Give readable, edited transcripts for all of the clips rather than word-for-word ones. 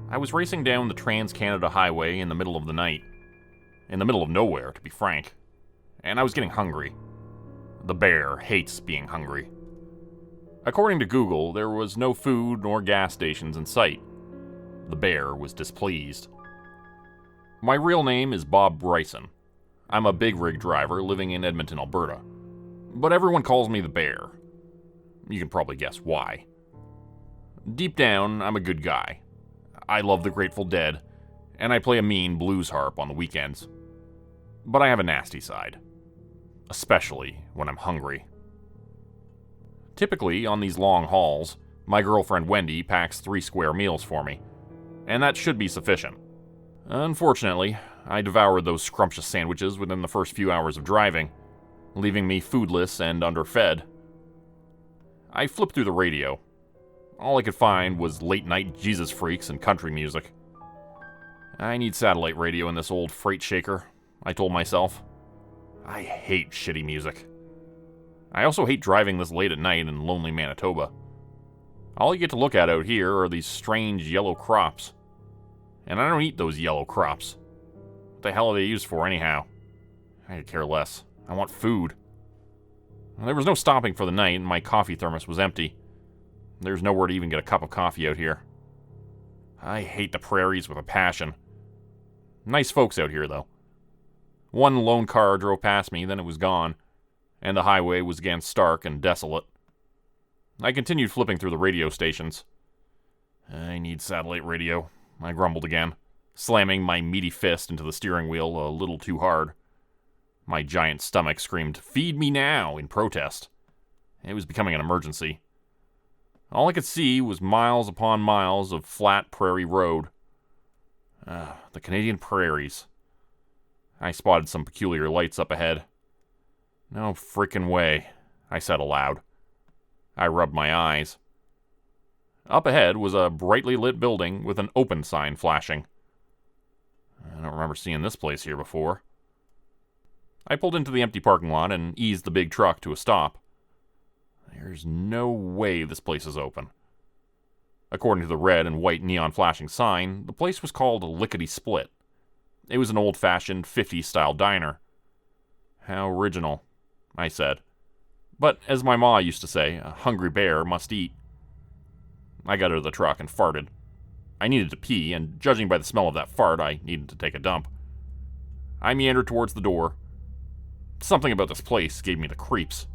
I was racing down the Trans-Canada Highway in the middle of the night. In the middle of nowhere, to be frank. And I was getting hungry. The bear hates being hungry. According to Google, there was no food nor gas stations in sight. The bear was displeased. My real name is Bob Bryson. I'm a big rig driver living in Edmonton, Alberta. But everyone calls me the bear. You can probably guess why. Deep down, I'm a good guy. I love the Grateful Dead, and I play a mean blues harp on the weekends. But I have a nasty side. Especially when I'm hungry. Typically, on these long hauls, my girlfriend Wendy packs 3 square meals for me, and that should be sufficient. Unfortunately, I devoured those scrumptious sandwiches within the first few hours of driving, leaving me foodless and underfed. I flipped through the radio. All I could find was late-night Jesus freaks and country music. I need satellite radio in this old freight shaker, I told myself. I hate shitty music. I also hate driving this late at night in lonely Manitoba. All you get to look at out here are these strange yellow crops. And I don't eat those yellow crops. What the hell are they used for anyhow? I could care less. I want food. There was no stopping for the night, and my coffee thermos was empty. There's nowhere to even get a cup of coffee out here. I hate the prairies with a passion. Nice folks out here, though. One lone car drove past me, then it was gone, and the highway was again stark and desolate. I continued flipping through the radio stations. I need satellite radio, I grumbled again, slamming my meaty fist into the steering wheel a little too hard. My giant stomach screamed, "Feed me now," in protest. It was becoming an emergency. All I could see was miles upon miles of flat prairie road. The Canadian prairies. I spotted some peculiar lights up ahead. No frickin' way, I said aloud. I rubbed my eyes. Up ahead was a brightly lit building with an open sign flashing. I don't remember seeing this place here before. I pulled into the empty parking lot and eased the big truck to a stop. There's no way this place is open. According to the red and white neon flashing sign, the place was called Lickety Split. It was an old-fashioned 50s-style diner. How original, I said. But as my ma used to say, a hungry bear must eat. I got out of the truck and farted. I needed to pee, and judging by the smell of that fart, I needed to take a dump. I meandered towards the door. Something about this place gave me the creeps.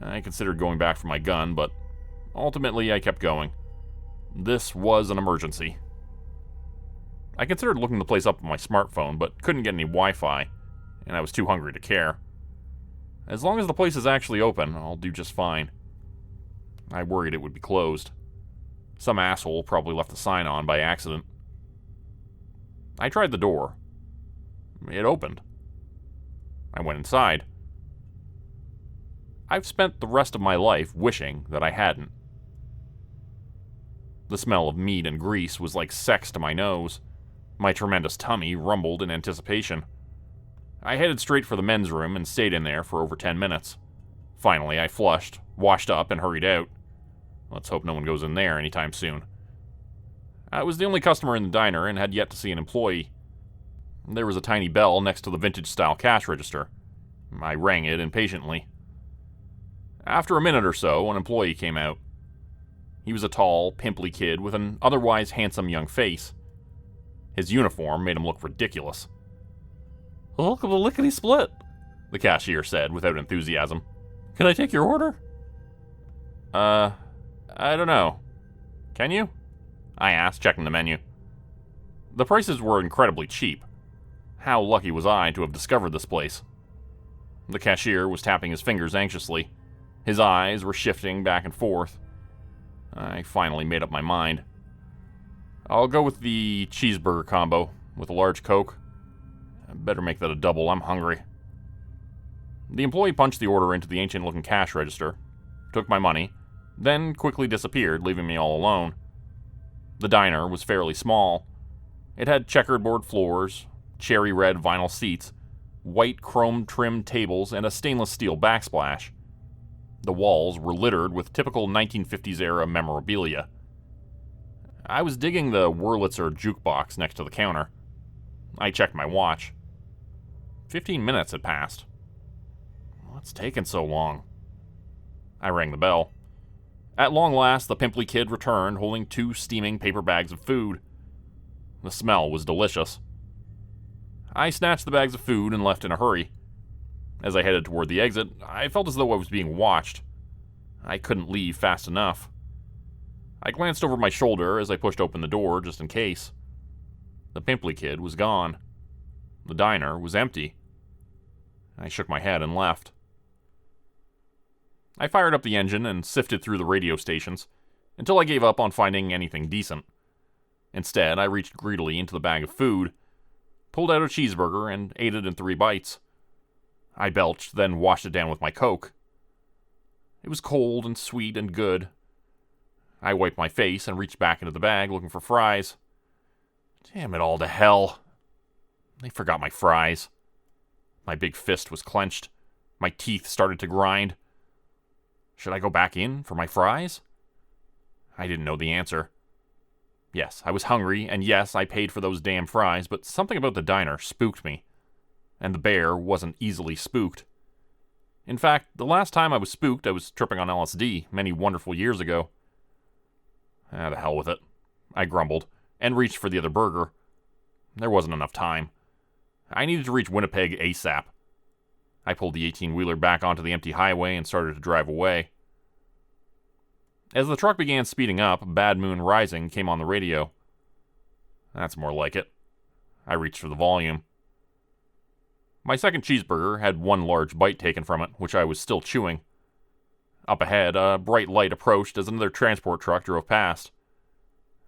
I considered going back for my gun, but ultimately I kept going. This was an emergency. I considered looking the place up on my smartphone, but couldn't get any Wi-Fi, and I was too hungry to care. As long as the place is actually open, I'll do just fine. I worried it would be closed. Some asshole probably left the sign on by accident. I tried the door. It opened. I went inside. I've spent the rest of my life wishing that I hadn't. The smell of meat and grease was like sex to my nose. My tremendous tummy rumbled in anticipation. I headed straight for the men's room and stayed in there for over 10 minutes. Finally, I flushed, washed up, and hurried out. Let's hope no one goes in there anytime soon. I was the only customer in the diner and had yet to see an employee. There was a tiny bell next to the vintage-style cash register. I rang it impatiently. After a minute or so, an employee came out. He was a tall, pimply kid with an otherwise handsome young face. His uniform made him look ridiculous. "Welcome to Lickety Split," the cashier said without enthusiasm. "Can I take your order?" I don't know. Can you?" I asked, checking the menu. The prices were incredibly cheap. How lucky was I to have discovered this place? The cashier was tapping his fingers anxiously. His eyes were shifting back and forth. I finally made up my mind. "I'll go with the cheeseburger combo, with a large Coke. I better make that a double, I'm hungry." The employee punched the order into the ancient-looking cash register, took my money, then quickly disappeared, leaving me all alone. The diner was fairly small. It had checkerboard floors, cherry-red vinyl seats, white chrome-trimmed tables, and a stainless steel backsplash. The walls were littered with typical 1950s-era memorabilia. I was digging the Wurlitzer jukebox next to the counter. I checked my watch. 15 minutes had passed. What's taking so long? I rang the bell. At long last, the pimply kid returned, holding 2 steaming paper bags of food. The smell was delicious. I snatched the bags of food and left in a hurry. As I headed toward the exit, I felt as though I was being watched. I couldn't leave fast enough. I glanced over my shoulder as I pushed open the door just in case. The pimply kid was gone. The diner was empty. I shook my head and left. I fired up the engine and sifted through the radio stations until I gave up on finding anything decent. Instead, I reached greedily into the bag of food, pulled out a cheeseburger, and ate it in 3 bites. I belched, then washed it down with my Coke. It was cold and sweet and good. I wiped my face and reached back into the bag looking for fries. Damn it all to hell. They forgot my fries. My big fist was clenched. My teeth started to grind. Should I go back in for my fries? I didn't know the answer. Yes, I was hungry, and yes, I paid for those damn fries, but something about the diner spooked me. And the bear wasn't easily spooked. In fact, the last time I was spooked, I was tripping on LSD many wonderful years ago. The hell with it, I grumbled, and reached for the other burger. There wasn't enough time. I needed to reach Winnipeg ASAP. I pulled the 18-wheeler back onto the empty highway and started to drive away. As the truck began speeding up, Bad Moon Rising came on the radio. That's more like it. I reached for the volume. My second cheeseburger had 1 large bite taken from it, which I was still chewing. Up ahead, a bright light approached as another transport truck drove past.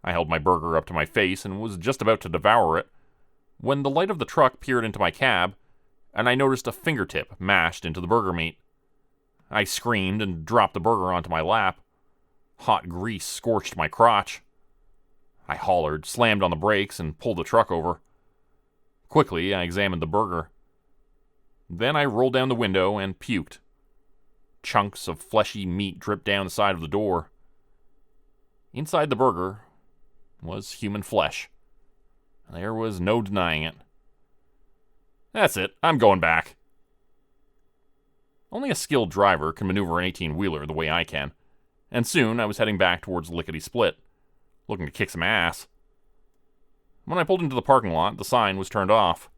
I held my burger up to my face and was just about to devour it when the light of the truck peered into my cab, and I noticed a fingertip mashed into the burger meat. I screamed and dropped the burger onto my lap. Hot grease scorched my crotch. I hollered, slammed on the brakes, and pulled the truck over. Quickly, I examined the burger. Then I rolled down the window and puked. Chunks of fleshy meat dripped down the side of the door. Inside the burger was human flesh. There was no denying it. That's it, I'm going back. Only a skilled driver can maneuver an 18-wheeler the way I can, and soon I was heading back towards Lickety Split, looking to kick some ass. When I pulled into the parking lot, the sign was turned off.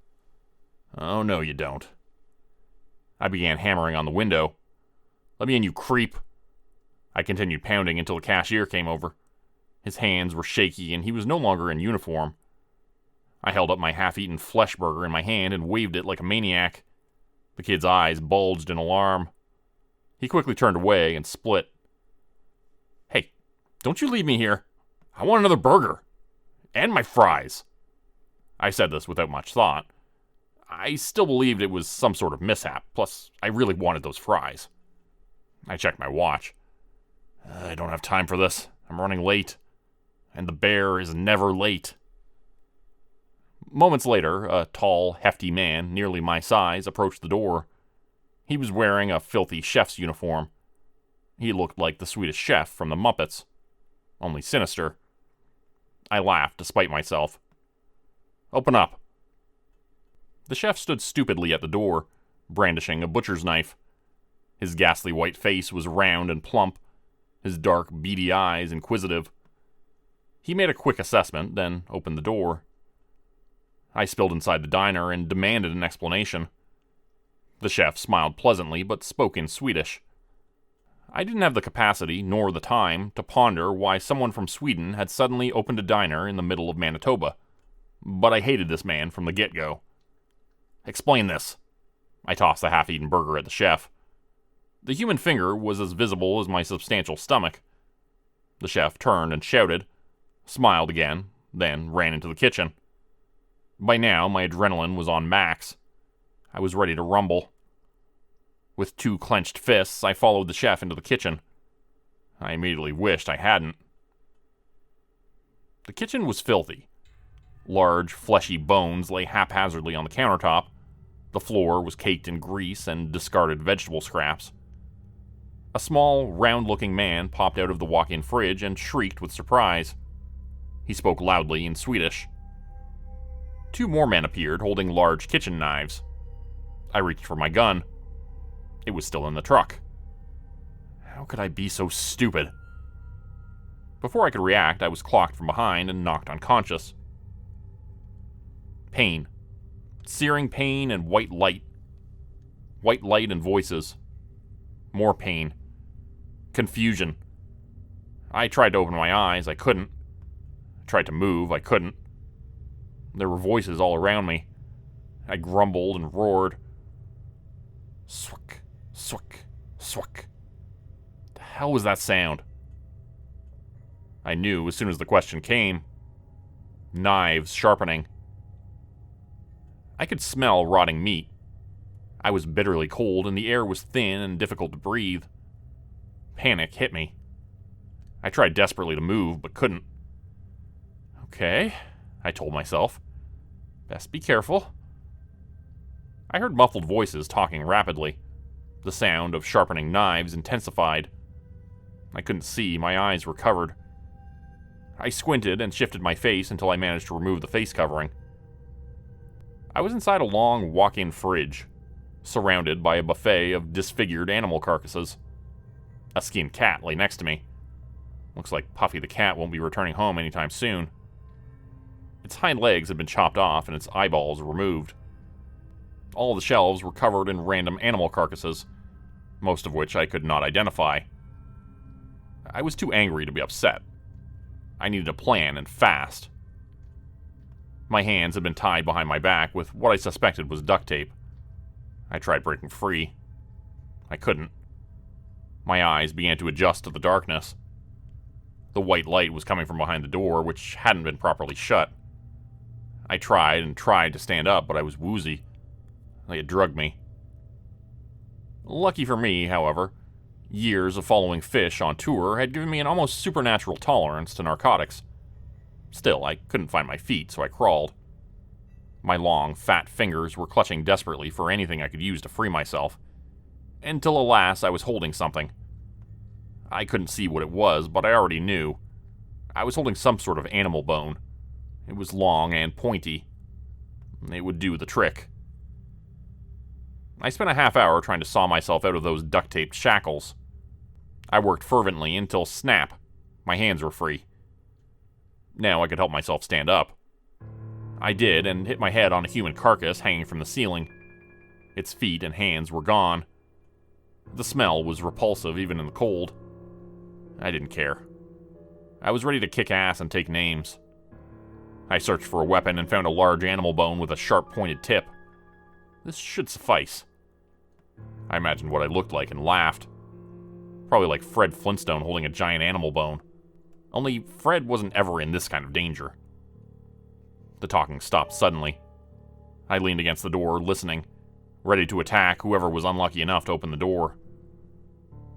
Oh, no, you don't. I began hammering on the window. Let me in, you creep. I continued pounding until the cashier came over. His hands were shaky, and he was no longer in uniform. I held up my half-eaten flesh burger in my hand and waved it like a maniac. The kid's eyes bulged in alarm. He quickly turned away and split. Hey, don't you leave me here. I want another burger. And my fries. I said this without much thought. I still believed it was some sort of mishap, plus I really wanted those fries. I checked my watch. I don't have time for this. I'm running late. And the bear is never late. Moments later, a tall, hefty man, nearly my size, approached the door. He was wearing a filthy chef's uniform. He looked like the Swedish chef from the Muppets, only sinister. I laughed despite myself. Open up. The chef stood stupidly at the door, brandishing a butcher's knife. His ghastly white face was round and plump, his dark, beady eyes inquisitive. He made a quick assessment, then opened the door. I spilled inside the diner and demanded an explanation. The chef smiled pleasantly, but spoke in Swedish. I didn't have the capacity, nor the time, to ponder why someone from Sweden had suddenly opened a diner in the middle of Manitoba. But I hated this man from the get-go. Explain this. I tossed the half-eaten burger at the chef. The human finger was as visible as my substantial stomach. The chef turned and shouted, smiled again, then ran into the kitchen. By now, my adrenaline was on max. I was ready to rumble. With 2 clenched fists, I followed the chef into the kitchen. I immediately wished I hadn't. The kitchen was filthy. Large, fleshy bones lay haphazardly on the countertop. The floor was caked in grease and discarded vegetable scraps. A small, round-looking man popped out of the walk-in fridge and shrieked with surprise. He spoke loudly in Swedish. 2 more men appeared, holding large kitchen knives. I reached for my gun. It was still in the truck. How could I be so stupid? Before I could react, I was clocked from behind and knocked unconscious. Pain. Searing pain and white light. White light and voices. More pain. Confusion. I tried to open my eyes. I couldn't. I tried to move. I couldn't. There were voices all around me. I grumbled and roared. Swick, swick, swick. The hell was that sound? I knew as soon as the question came. Knives sharpening. I could smell rotting meat. I was bitterly cold, and the air was thin and difficult to breathe. Panic hit me. I tried desperately to move, but couldn't. Okay, I told myself. Best be careful. I heard muffled voices talking rapidly. The sound of sharpening knives intensified. I couldn't see, my eyes were covered. I squinted and shifted my face until I managed to remove the face covering. I was inside a long walk-in fridge, surrounded by a buffet of disfigured animal carcasses. A skinned cat lay next to me. Looks like Puffy the cat won't be returning home anytime soon. Its hind legs had been chopped off and its eyeballs removed. All the shelves were covered in random animal carcasses, most of which I could not identify. I was too angry to be upset. I needed a plan, and fast. My hands had been tied behind my back with what I suspected was duct tape. I tried breaking free. I couldn't. My eyes began to adjust to the darkness. The white light was coming from behind the door, which hadn't been properly shut. I tried and tried to stand up, but I was woozy. They had drugged me. Lucky for me, however, years of following fish on tour had given me an almost supernatural tolerance to narcotics. Still, I couldn't find my feet, so I crawled. My long, fat fingers were clutching desperately for anything I could use to free myself, until alas, I was holding something. I couldn't see what it was, but I already knew. I was holding some sort of animal bone. It was long and pointy. It would do the trick. I spent a half hour trying to saw myself out of those duct-taped shackles. I worked fervently until snap, my hands were free. Now I could help myself stand up. I did, and hit my head on a human carcass hanging from the ceiling. Its feet and hands were gone. The smell was repulsive even in the cold. I didn't care. I was ready to kick ass and take names. I searched for a weapon and found a large animal bone with a sharp-pointed tip. This should suffice. I imagined what I looked like and laughed. Probably like Fred Flintstone holding a giant animal bone. Only Fred wasn't ever in this kind of danger. The talking stopped suddenly. I leaned against the door, listening, ready to attack whoever was unlucky enough to open the door.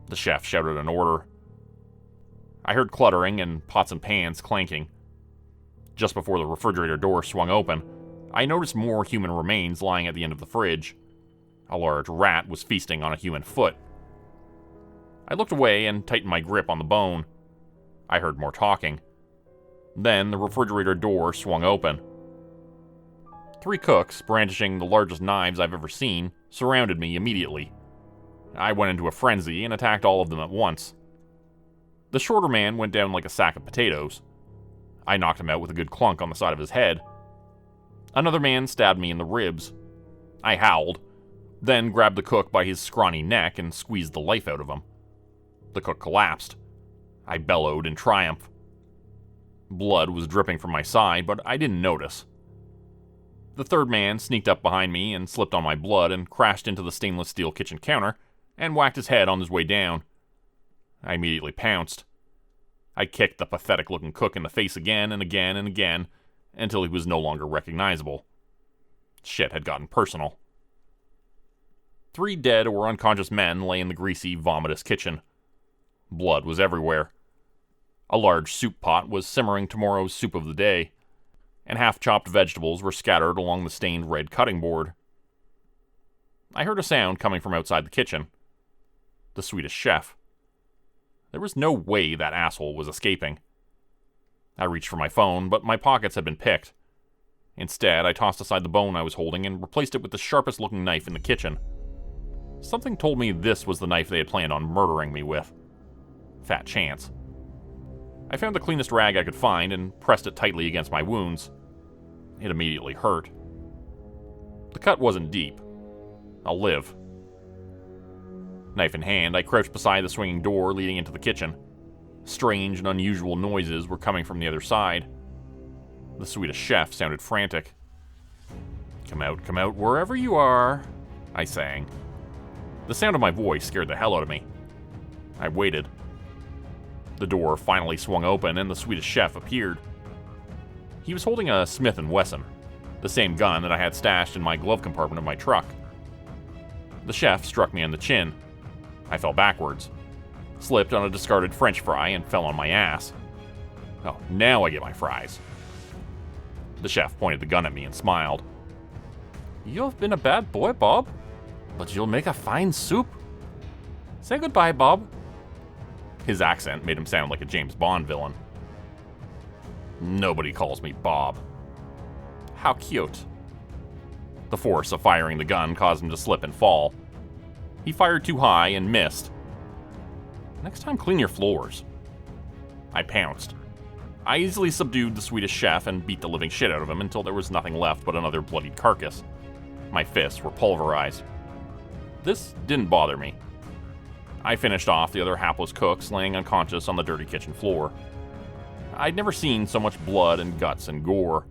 The chef shouted an order. I heard cluttering and pots and pans clanking. Just before the refrigerator door swung open, I noticed more human remains lying at the end of the fridge. A large rat was feasting on a human foot. I looked away and tightened my grip on the bone. I heard more talking. Then the refrigerator door swung open. 3 cooks, brandishing the largest knives I've ever seen, surrounded me immediately. I went into a frenzy and attacked all of them at once. The shorter man went down like a sack of potatoes. I knocked him out with a good clunk on the side of his head. Another man stabbed me in the ribs. I howled, then grabbed the cook by his scrawny neck and squeezed the life out of him. The cook collapsed. I bellowed in triumph. Blood was dripping from my side, but I didn't notice. The third man sneaked up behind me and slipped on my blood and crashed into the stainless steel kitchen counter and whacked his head on his way down. I immediately pounced. I kicked the pathetic-looking cook in the face again and again and again until he was no longer recognizable. Shit had gotten personal. 3 dead or unconscious men lay in the greasy, vomitous kitchen. Blood was everywhere. A large soup pot was simmering tomorrow's soup of the day, and half-chopped vegetables were scattered along the stained red cutting board. I heard a sound coming from outside the kitchen. The Swedish chef. There was no way that asshole was escaping. I reached for my phone, but my pockets had been picked. Instead, I tossed aside the bone I was holding and replaced it with the sharpest-looking knife in the kitchen. Something told me this was the knife they had planned on murdering me with. Fat chance. I found the cleanest rag I could find and pressed it tightly against my wounds. It immediately hurt. The cut wasn't deep. I'll live. Knife in hand, I crouched beside the swinging door leading into the kitchen. Strange and unusual noises were coming from the other side. The Swedish chef sounded frantic. Come out, wherever you are," I sang. The sound of my voice scared the hell out of me. I waited. The door finally swung open and the Swedish chef appeared. He was holding a Smith & Wesson, the same gun that I had stashed in my glove compartment of my truck. The chef struck me on the chin. I fell backwards, slipped on a discarded French fry, and fell on my ass. Oh, now I get my fries. The chef pointed the gun at me and smiled. "You've been a bad boy, Bob, but you'll make a fine soup. Say goodbye, Bob." His accent made him sound like a James Bond villain. Nobody calls me Bob. How cute. The force of firing the gun caused him to slip and fall. He fired too high and missed. "Next time, clean your floors." I pounced. I easily subdued the Swedish chef and beat the living shit out of him until there was nothing left but another bloodied carcass. My fists were pulverized. This didn't bother me. I finished off the other hapless cooks laying unconscious on the dirty kitchen floor. I'd never seen so much blood and guts and gore.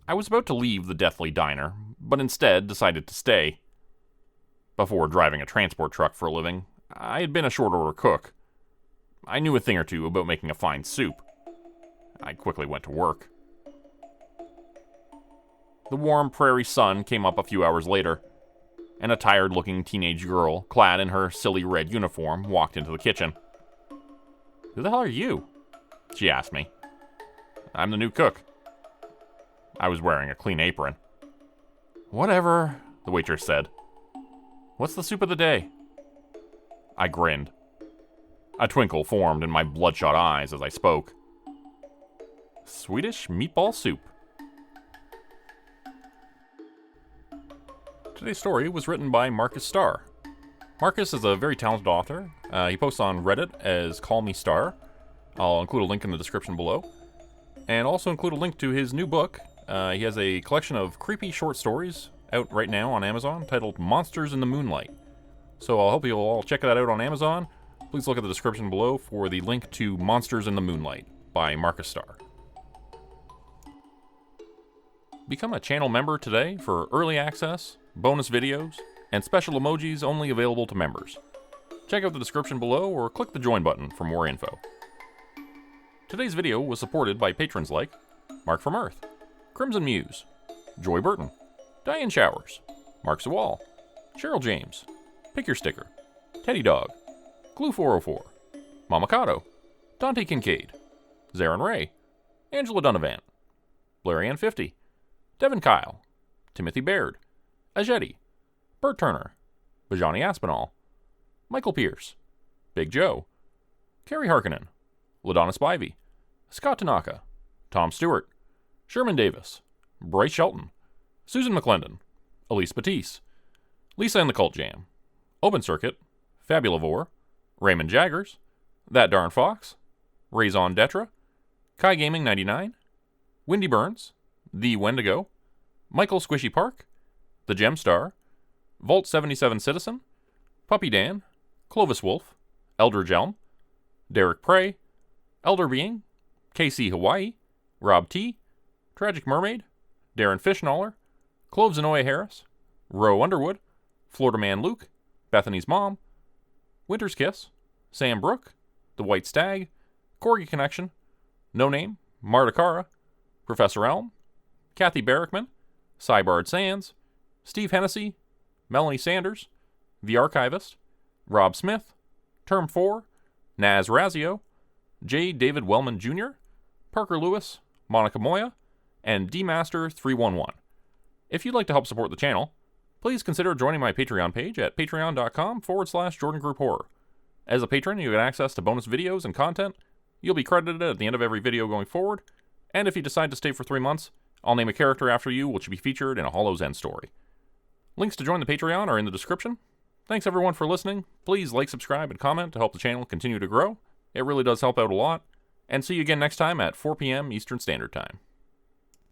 I was about to leave the deathly diner, but instead decided to stay. Before driving a transport truck for a living, I had been a short-order cook. I knew a thing or two about making a fine soup. I quickly went to work. The warm prairie sun came up a few hours later, and a tired-looking teenage girl, clad in her silly red uniform, walked into the kitchen. "Who the hell are you?" she asked me. "I'm the new cook." I was wearing a clean apron. "Whatever," the waitress said. "What's the soup of the day?" I grinned. A twinkle formed in my bloodshot eyes as I spoke. Swedish meatball soup. Today's story was written by Marcus Starr. Marcus is a very talented author. He posts on Reddit as Call Me Starr. I'll include a link in the description below. And also include a link to his new book. He has a collection of creepy short stories out right now on Amazon titled Monsters in the Moonlight. So I hope you'll all check that out on Amazon. Please look at the description below for the link to Monsters in the Moonlight by Marcus Starr. Become a channel member today for early access, bonus videos, and special emojis only available to members. Check out the description below or click the join button for more info. Today's video was supported by patrons like Mark from Earth, Crimson Muse, Joy Burton, Diane Showers, Mark Sewall, Cheryl James, Pick Your Sticker, Teddy Dog, Glue 404, Mamakato, Dante Kincaid, Zarin Ray, Angela Donovan, Blarian 50, Devin Kyle, Timothy Baird, Ajeti, Bert Turner, Bajani Aspinall, Michael Pierce, Big Joe, Carrie Harkonnen, LaDonna Spivey, Scott Tanaka, Tom Stewart, Sherman Davis, Bryce Shelton, Susan McClendon, Elise Batiste, Lisa and the Cult Jam, Open Circuit, Fabulavore, Raymond Jaggers, That Darn Fox, Raison Detra, Kai Gaming 99, Windy Burns, The Wendigo, Michael Squishy Park, The Gem Star, Vault 77 Citizen, Puppy Dan, Clovis Wolf, Eldridge Elm, Derek Prey, Elder Being, KC Hawaii, Rob T, Tragic Mermaid, Darren Fishnaller, Cloves Zanoya Harris, Roe Underwood, Florida Man Luke, Bethany's Mom, Winter's Kiss, Sam Brooke, The White Stag, Corgi Connection, No Name, Marta Cara, Professor Elm, Kathy Barrickman, Cybard Sands, Steve Hennessy, Melanie Sanders, The Archivist, Rob Smith, Term 4, Naz Razio, J. David Wellman Jr., Parker Lewis, Monica Moya, and DMaster311. If you'd like to help support the channel, please consider joining my Patreon page at patreon.com/Jordan Group Horror. As a patron, you get access to bonus videos and content, You'll be credited at the end of every video going forward, and if you decide to stay for 3 months, I'll name a character after you which will be featured in a Hollow's End story. Links to join the Patreon are in the description. Thanks everyone for listening. Please like, subscribe, and comment to help the channel continue to grow. It really does help out a lot. And see you again next time at 4 p.m. Eastern Standard Time.